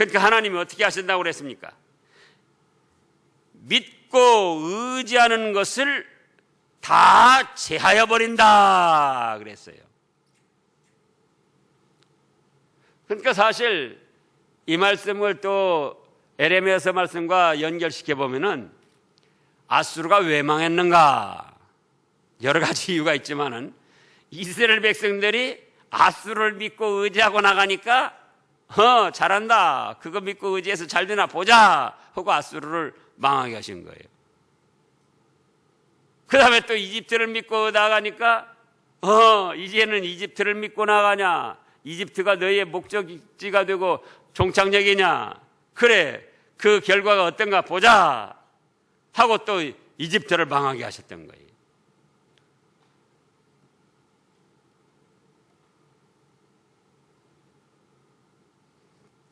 그러니까 하나님이 어떻게 하신다고 그랬습니까? 믿고 의지하는 것을 다 제하여 버린다 그랬어요. 그러니까 사실 이 말씀을 또 에레미야서 말씀과 연결시켜 보면은 아수르가 왜 망했는가? 여러 가지 이유가 있지만은 이스라엘 백성들이 아수르를 믿고 의지하고 나가니까 잘한다. 그거 믿고 의지해서 잘 되나 보자 하고 아수르를 망하게 하신 거예요. 그 다음에 또 이집트를 믿고 나가니까 이제는 이집트를 믿고 나가냐? 이집트가 너희의 목적지가 되고 종착역이냐? 그래, 그 결과가 어떤가 보자 하고 또 이집트를 망하게 하셨던 거예요.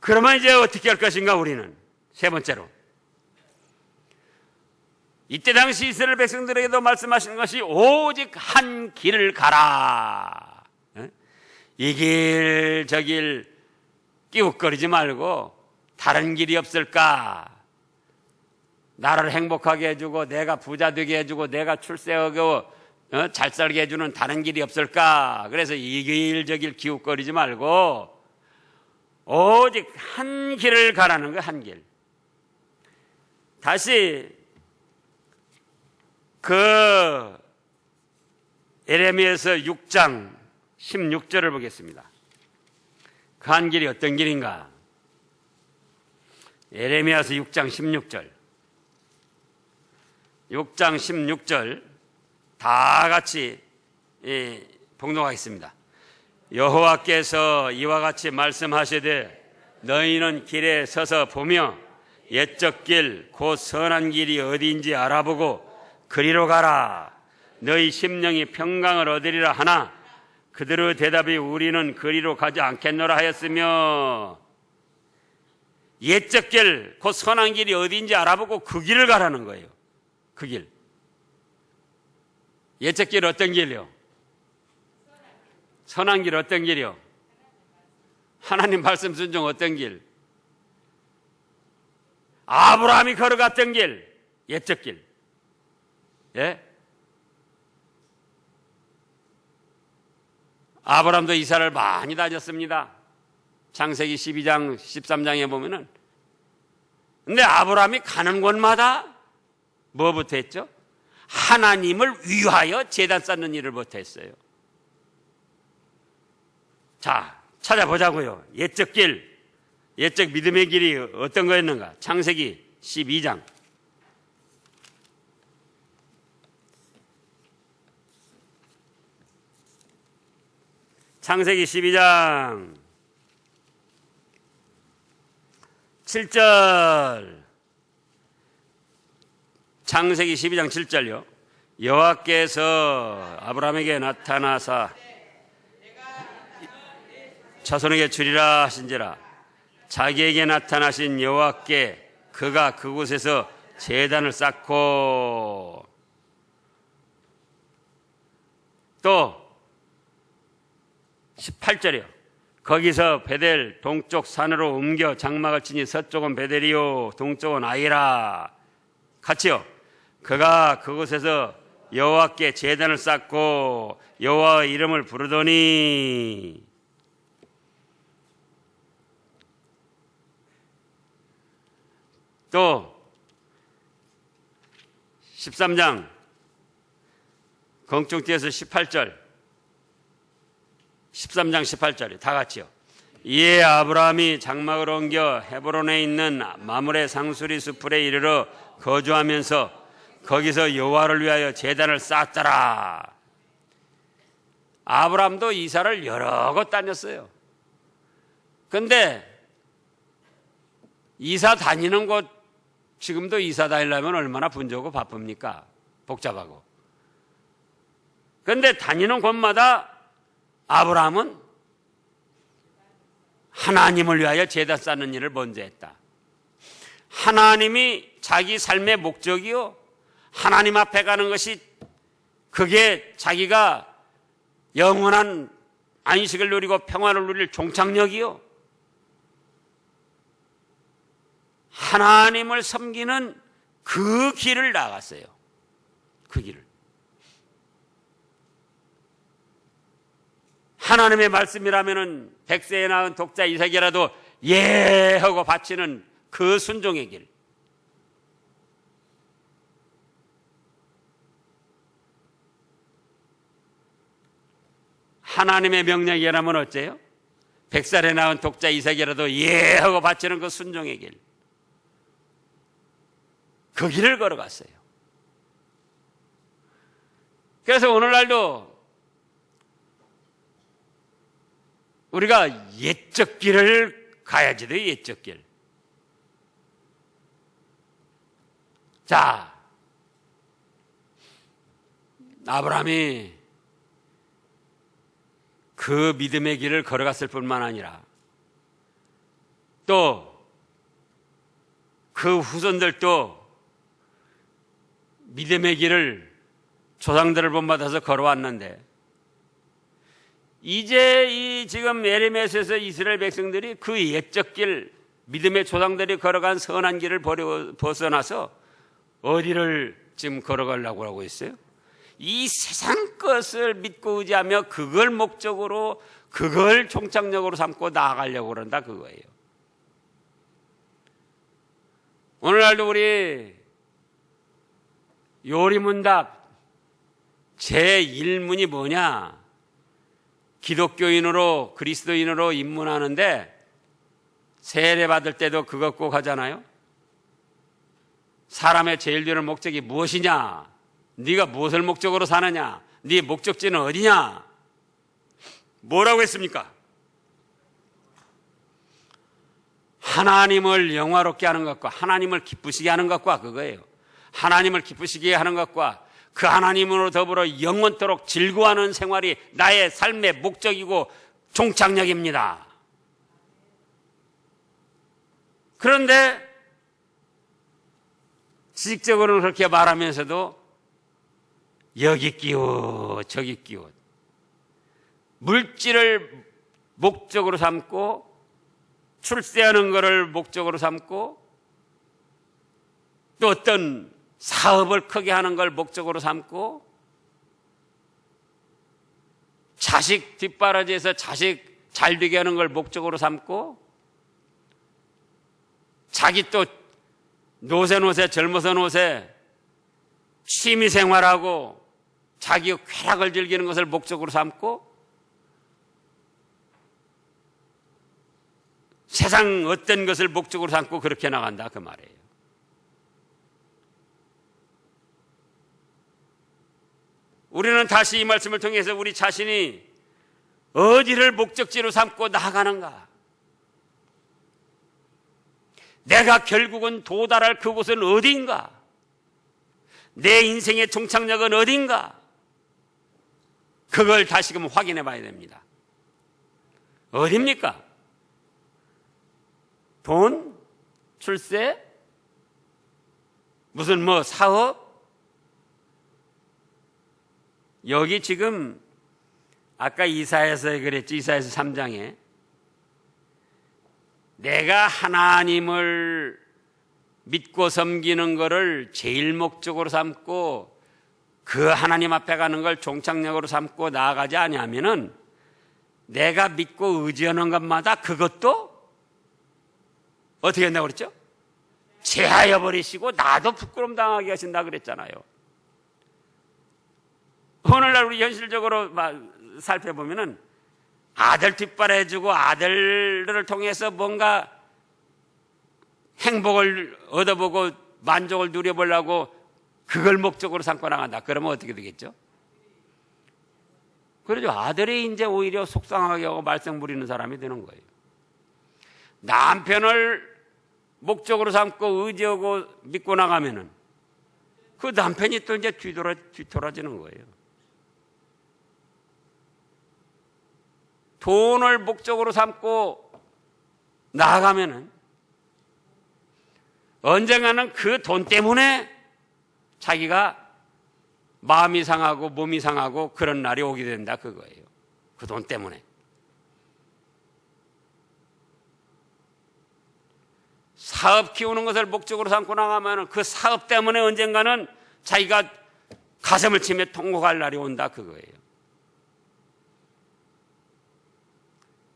그러면 이제 어떻게 할 것인가 우리는? 세 번째로, 이때 당시 이스라엘 백성들에게도 말씀하시는 것이 오직 한 길을 가라. 이 길 저 길 끼웃거리지 말고 다른 길이 없을까? 나를 행복하게 해주고 내가 부자 되게 해주고 내가 출세하고 잘 살게 해주는 다른 길이 없을까? 그래서 이 길 저 길 기웃거리지 말고 오직 한 길을 가라는 거예요. 한 길. 다시 그 에레미야서 6장 16절을 보겠습니다. 그 한 길이 어떤 길인가? 에레미야서 6장 16절. 6장 16절 다 같이 봉독하겠습니다. 여호와께서 이와 같이 말씀하시되 너희는 길에 서서 보며 옛적 길 곧 선한 길이 어디인지 알아보고 그리로 가라. 너희 심령이 평강을 얻으리라 하나 그들의 대답이 우리는 그리로 가지 않겠노라 하였으며, 옛적 길 곧 선한 길이 어디인지 알아보고 그 길을 가라는 거예요. 그 길. 옛적 길 어떤 길이요? 선한 길 어떤 길이요? 하나님 말씀 순종 어떤 길? 아브라함이 걸어갔던 길, 옛적 길. 예? 아브라함도 이스라엘을 많이 다녔습니다. 창세기 12장, 13장에 보면은. 근데 아브라함이 가는 곳마다 뭐부터 했죠? 하나님을 위하여 제단 쌓는 일을 부터 했어요. 자, 찾아보자고요. 옛적 길, 옛적 믿음의 길이 어떤 거였는가? 창세기 12장. 창세기 12장 7절. 창세기 12장 7절요. 여호와께서 아브라함에게 나타나사 자손에게 주리라 하신지라. 자기에게 나타나신 여호와께 그가 그곳에서 제단을 쌓고, 또 18절이요. 거기서 베델 동쪽 산으로 옮겨 장막을 치니 서쪽은 베델이요 동쪽은 아이라. 같이요. 그가 그곳에서 여호와께 제단을 쌓고 여호와의 이름을 부르더니, 또 13장 공중뒤에서 18절, 13장 18절이 다 같이요. 이에 아브라함이 장막을 옮겨 헤브론에 있는 마므레 상수리 수풀에 이르러 거주하면서 거기서 여호와를 위하여 제단을 쌓았더라. 아브라함도 이사를 여러 곳 다녔어요. 그런데 이사 다니는 곳, 지금도 이사 다니려면 얼마나 분주하고 바쁩니까? 복잡하고. 그런데 다니는 곳마다 아브라함은 하나님을 위하여 제단 쌓는 일을 먼저 했다. 하나님이 자기 삶의 목적이요, 하나님 앞에 가는 것이 그게 자기가 영원한 안식을 누리고 평화를 누릴 종착역이요. 하나님을 섬기는 그 길을 나갔어요. 그 길을. 하나님의 말씀이라면은 100세에 낳은 독자 이삭이라도 예 하고 바치는 그 순종의 길. 하나님의 명령이라면 어째요? 100살에 낳은 독자 이삭이라도 예 하고 바치는 그 순종의 길. 그 길을 걸어갔어요. 그래서 오늘날도 우리가 옛적 길을 가야지 돼, 옛적 길. 자, 아브라함이 그 믿음의 길을 걸어갔을 뿐만 아니라 또 그 후손들도 믿음의 길을 조상들을 본받아서 걸어왔는데 이제 이 지금 에레미야에서 이스라엘 백성들이 그 옛적 길, 믿음의 조상들이 걸어간 선한 길을 벗어나서 어디를 지금 걸어가려고 하고 있어요? 이 세상 것을 믿고 의지하며 그걸 목적으로, 그걸 종착역으로 삼고 나아가려고 그런다, 그거예요. 오늘날도 우리 요리문답 제1문이 뭐냐? 기독교인으로, 그리스도인으로 입문하는데 세례 받을 때도 그것 꼭 하잖아요. 사람의 제일 되는 목적이 무엇이냐? 네가 무엇을 목적으로 사느냐? 네 목적지는 어디냐? 뭐라고 했습니까? 하나님을 영화롭게 하는 것과 하나님을 기쁘시게 하는 것과 그거예요. 하나님을 기쁘시게 하는 것과 그 하나님으로 더불어 영원토록 즐거워하는 생활이 나의 삶의 목적이고 종착역입니다. 그런데 지식적으로는 그렇게 말하면서도 여기 끼워 저기 끼워 물질을 목적으로 삼고 출세하는 것을 목적으로 삼고 또 어떤 사업을 크게 하는 걸 목적으로 삼고 자식 뒷바라지에서 자식 잘 되게 하는 걸 목적으로 삼고 자기 또 노세 젊어서 노세 취미생활하고 자기 쾌락을 즐기는 것을 목적으로 삼고 세상 어떤 것을 목적으로 삼고 그렇게 나간다 그 말이에요. 우리는 다시 이 말씀을 통해서 우리 자신이 어디를 목적지로 삼고 나아가는가? 내가 결국은 도달할 그곳은 어딘가? 내 인생의 종착역은 어딘가? 그걸 다시금 확인해 봐야 됩니다. 어딥니까? 돈? 출세? 무슨 사업? 여기 지금 아까 이사야서 그랬지, 이사야서 3장에 내가 하나님을 믿고 섬기는 것을 제일 목적으로 삼고 그 하나님 앞에 가는 걸 종착역으로 삼고 나아가지 아니하면은 내가 믿고 의지하는 것마다 그것도 어떻게 한다고 그랬죠? 제하여 버리시고 나도 부끄러움 당하게 하신다 그랬잖아요. 오늘날 우리 현실적으로 살펴보면은 아들 뒷바라지해주고 아들을 통해서 뭔가 행복을 얻어보고 만족을 누려보려고 그걸 목적으로 삼고 나간다. 그러면 어떻게 되겠죠? 그러죠. 아들이 이제 오히려 속상하게 하고 말썽 부리는 사람이 되는 거예요. 남편을 목적으로 삼고 의지하고 믿고 나가면은 그 남편이 또 이제 뒤돌아지는 거예요. 돈을 목적으로 삼고 나아가면은 언젠가는 그 돈 때문에 자기가 마음이 상하고 몸이 상하고 그런 날이 오게 된다 그거예요. 그 돈 때문에. 사업 키우는 것을 목적으로 삼고 나가면 그 사업 때문에 언젠가는 자기가 가슴을 치며 통곡할 날이 온다 그거예요.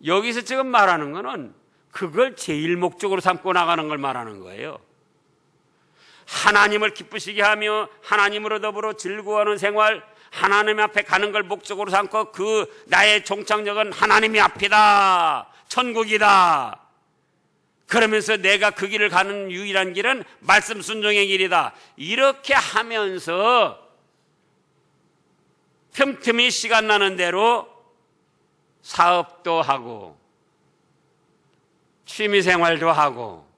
여기서 지금 말하는 거는 그걸 제일 목적으로 삼고 나가는 걸 말하는 거예요. 하나님을 기쁘시게 하며 하나님으로 더불어 즐거워하는 생활, 하나님 앞에 가는 걸 목적으로 삼고 그 나의 종착역은 하나님이 앞이다, 천국이다. 그러면서 내가 그 길을 가는 유일한 길은 말씀 순종의 길이다. 이렇게 하면서 틈틈이 시간 나는 대로 사업도 하고 취미생활도 하고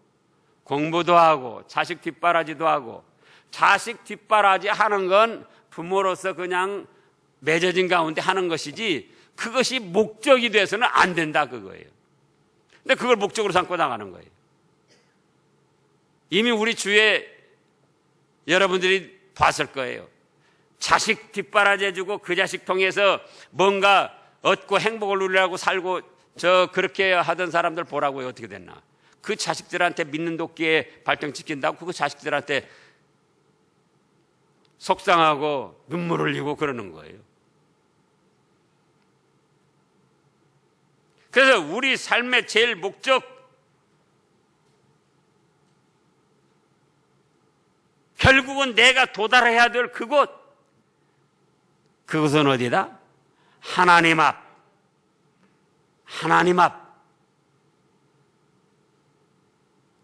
공부도 하고 자식 뒷바라지도 하고, 자식 뒷바라지 하는 건 부모로서 그냥 맺어진 가운데 하는 것이지 그것이 목적이 돼서는 안 된다 그거예요. 근데 그걸 목적으로 삼고 나가는 거예요. 이미 우리 주위에 여러분들이 봤을 거예요. 자식 뒷바라지 해주고 그 자식 통해서 뭔가 얻고 행복을 누리라고 살고 그렇게 하던 사람들 보라고요. 어떻게 됐나. 그 자식들한테 믿는 도끼에 발등찍힌다고 그 자식들한테 속상하고 눈물 흘리고 그러는 거예요. 그래서 우리 삶의 제일 목적, 결국은 내가 도달해야 될 그것은 어디다? 하나님 앞. 하나님 앞.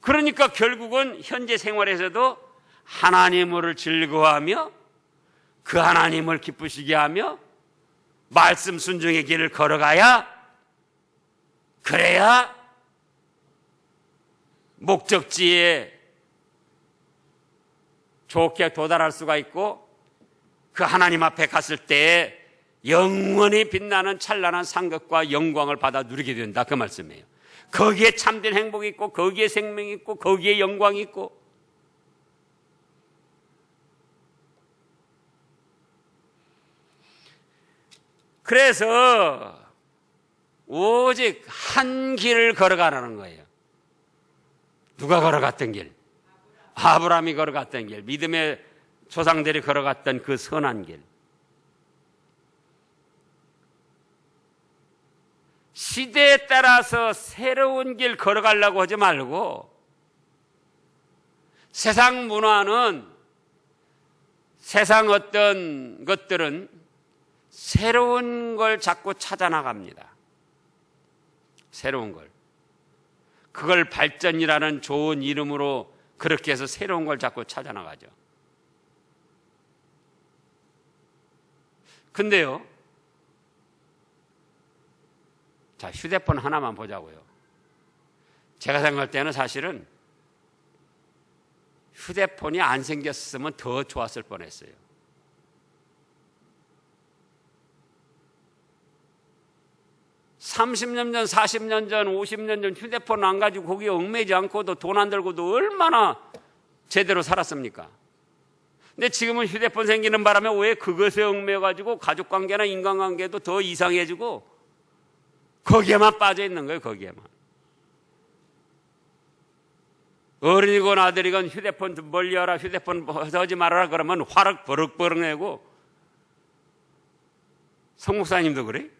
그러니까 결국은 현재 생활에서도 하나님을 즐거워하며 그 하나님을 기쁘시게 하며 말씀 순종의 길을 걸어가야, 그래야 목적지에 좋게 도달할 수가 있고 그 하나님 앞에 갔을 때 영원히 빛나는 찬란한 상급과 영광을 받아 누리게 된다 그 말씀이에요. 거기에 참된 행복이 있고 거기에 생명이 있고 거기에 영광이 있고. 그래서 오직 한 길을 걸어가라는 거예요. 누가 걸어갔던 길? 아브라함이 걸어갔던 길, 믿음의 조상들이 걸어갔던 그 선한 길. 시대에 따라서 새로운 길 걸어가려고 하지 말고, 세상 문화는, 세상 어떤 것들은 새로운 걸 자꾸 찾아 나갑니다. 새로운 걸. 그걸 발전이라는 좋은 이름으로 그렇게 해서 새로운 걸 자꾸 찾아 나가죠. 근데요, 자, 휴대폰 하나만 보자고요. 제가 생각할 때는 사실은 휴대폰이 안 생겼으면 더 좋았을 뻔했어요. (30년) 전, (40년) 전, (50년) 전 휴대폰 안 가지고 거기에 얽매이지 않고도 돈 안 들고도 얼마나 제대로 살았습니까? 근데 지금은 휴대폰 생기는 바람에 왜 그것에 얽매여가지고 가족관계나 인간관계도 더 이상해지고 거기에만 빠져 있는 거예요. 거기에만. 어른이건 아들이건 휴대폰 좀 멀리하라, 휴대폰 하지 말아라 그러면 화를 버럭버럭 내고. 성 목사님도 그래?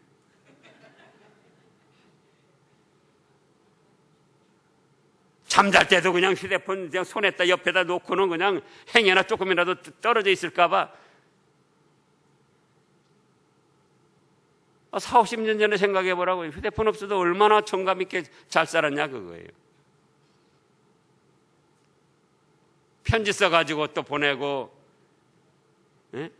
잠잘 때도 그냥 휴대폰 그냥 손에다 옆에다 놓고는 그냥 행여나 조금이라도 떨어져 있을까봐. 40, 50년 전에 생각해 보라고. 휴대폰 없어도 얼마나 정감 있게 잘 살았냐 그거예요. 편지 써가지고 또 보내고. 예?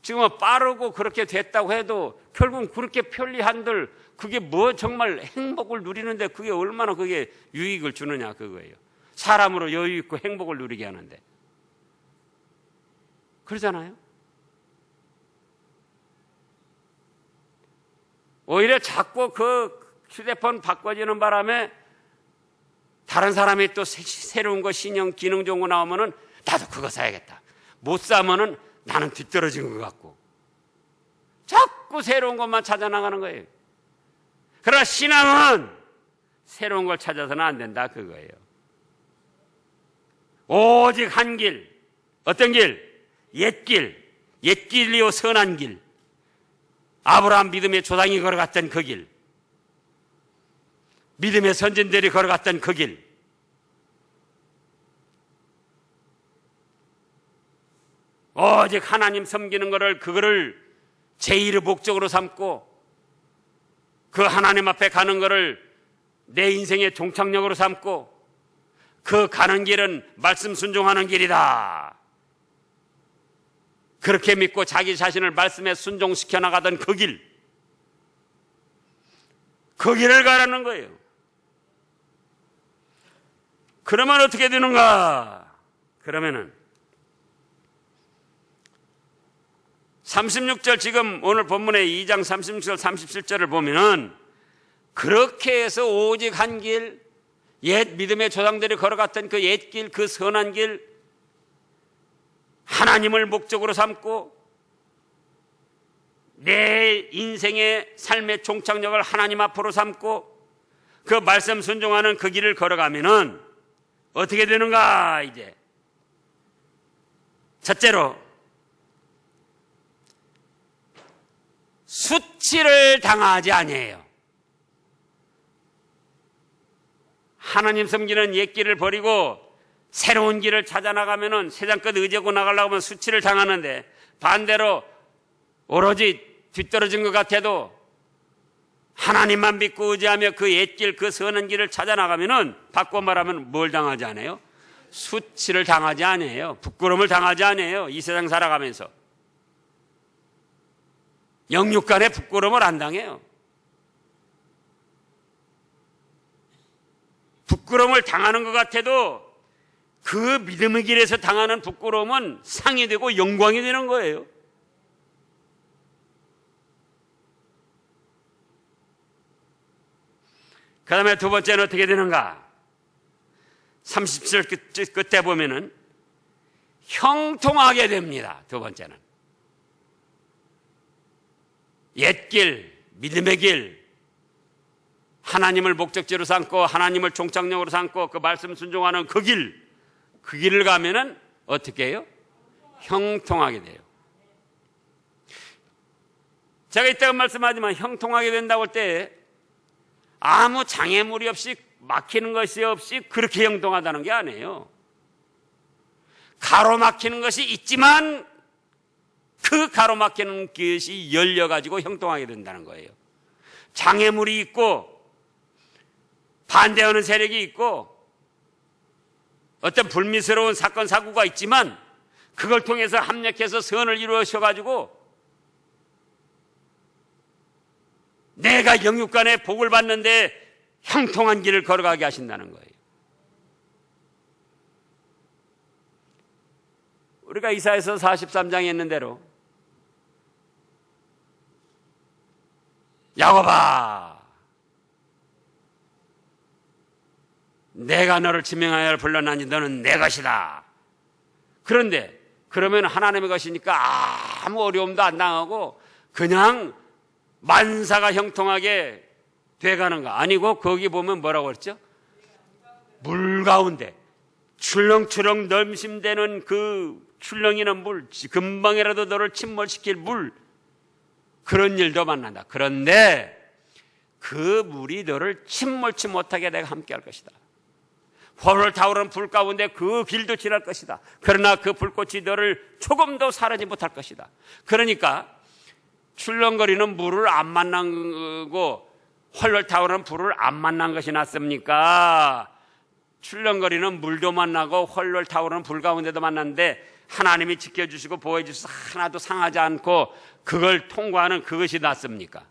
지금은 빠르고 그렇게 됐다고 해도 결국은 그렇게 편리한들 그게 뭐 정말 행복을 누리는데 그게 얼마나 그게 유익을 주느냐 그거예요. 사람으로 여유 있고 행복을 누리게 하는데. 그러잖아요. 오히려 자꾸 그 휴대폰 바꿔지는 바람에 다른 사람이 또 새로운 거 신형 기능 좋은 거 나오면은 나도 그거 사야겠다. 못 사면은 나는 뒤떨어진 것 같고. 자꾸 새로운 것만 찾아 나가는 거예요. 그러나 신앙은 새로운 걸 찾아서는 안 된다 그거예요. 오직 한 길. 어떤 길? 옛길. 옛길이요 선한 길. 아브라함 믿음의 조상이 걸어갔던 그 길. 믿음의 선진들이 걸어갔던 그 길. 오직 하나님 섬기는 거를 그거를 제1의 목적으로 삼고 그 하나님 앞에 가는 거를 내 인생의 종착역으로 삼고 그 가는 길은 말씀 순종하는 길이다. 그렇게 믿고 자기 자신을 말씀에 순종시켜 나가던 그 길. 그 길을 가라는 거예요. 그러면 어떻게 되는가? 그러면은 36절 지금 오늘 본문의 2장 36절 37절을 보면은 그렇게 해서 오직 한 길, 옛 믿음의 조상들이 걸어갔던 그 옛 길, 그 선한 길, 하나님을 목적으로 삼고 내 인생의 삶의 종착역을 하나님 앞으로 삼고 그 말씀 순종하는 그 길을 걸어가면은 어떻게 되는가? 이제 첫째로 수치를 당하지 아니에요. 하나님 섬기는 옛 길을 버리고 새로운 길을 찾아 나가면은 세상 끝 의지하고 나가려고 하면 수치를 당하는데, 반대로 오로지 뒤떨어진 것 같아도 하나님만 믿고 의지하며 그 옛길, 그 선한 길을 찾아 나가면은 바꿔 말하면 뭘 당하지 않아요? 수치를 당하지 않아요. 부끄러움을 당하지 않아요. 이 세상 살아가면서 영육간의 부끄러움을 안 당해요. 부끄러움을 당하는 것 같아도 그 믿음의 길에서 당하는 부끄러움은 상이 되고 영광이 되는 거예요. 그 다음에 두 번째는 어떻게 되는가? 30절 끝에 보면은 형통하게 됩니다. 두 번째는 옛길, 믿음의 길, 하나님을 목적지로 삼고 하나님을 종착역으로 삼고 그 말씀 순종하는 그 길을 가면은 어떻게 해요? 형통하게 돼요. 제가 이따가 말씀하지만 형통하게 된다고 할 때 아무 장애물이 없이 막히는 것이 없이 그렇게 형통하다는 게 아니에요. 가로막히는 것이 있지만 그 가로막히는 것이 열려가지고 형통하게 된다는 거예요. 장애물이 있고 반대하는 세력이 있고 어떤 불미스러운 사건 사고가 있지만 그걸 통해서 합력해서 선을 이루어셔가지고 내가 영육간의 복을 받는데 형통한 길을 걸어가게 하신다는 거예요. 우리가 이사야서 43장에 있는 대로 야곱아, 내가 너를 지명하여 불러나니 너는 내 것이다. 그런데 그러면 하나님의 것이니까 아무 어려움도 안 당하고 그냥 만사가 형통하게 돼가는가? 아니고 거기 보면 뭐라고 그랬죠? 물 가운데 출렁출렁 넘심되는 그 출렁이는 물, 금방이라도 너를 침몰시킬 물, 그런 일도 만난다. 그런데 그 물이 너를 침몰치 못하게 내가 함께 할 것이다. 홀홀 타오르는 불 가운데 그 길도 지날 것이다. 그러나 그 불꽃이 너를 조금도 사르지 못할 것이다. 그러니까 출렁거리는 물을 안 만나고 홀홀 타오르는 불을 안 만난 것이 낫습니까? 출렁거리는 물도 만나고 홀홀 타오르는 불 가운데도 만났는데 하나님이 지켜주시고 보호해주셔서 하나도 상하지 않고 그걸 통과하는 그것이 낫습니까?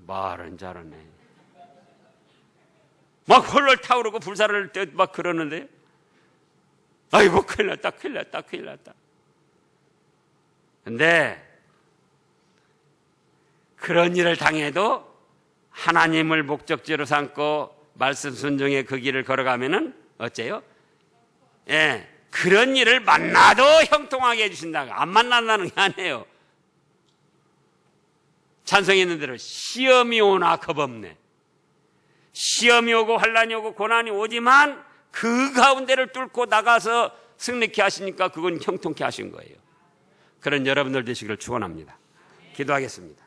말은 잘하네. 막 홀홀 타오르고 불사를 막 그러는데 아이고 큰일 났다 큰일 났다 큰일 났다. 근데 그런 일을 당해도 하나님을 목적지로 삼고 말씀 순종의 그 길을 걸어가면은 어째요? 예, 그런 일을 만나도 형통하게 해주신다. 안 만난다는 게 아니에요. 찬송했는 대로 시험이 오나 겁없네. 시험이 오고 환난이 오고 고난이 오지만 그 가운데를 뚫고 나가서 승리케 하시니까 그건 형통케 하신 거예요. 그런 여러분들 되시기를 축원합니다. 기도하겠습니다.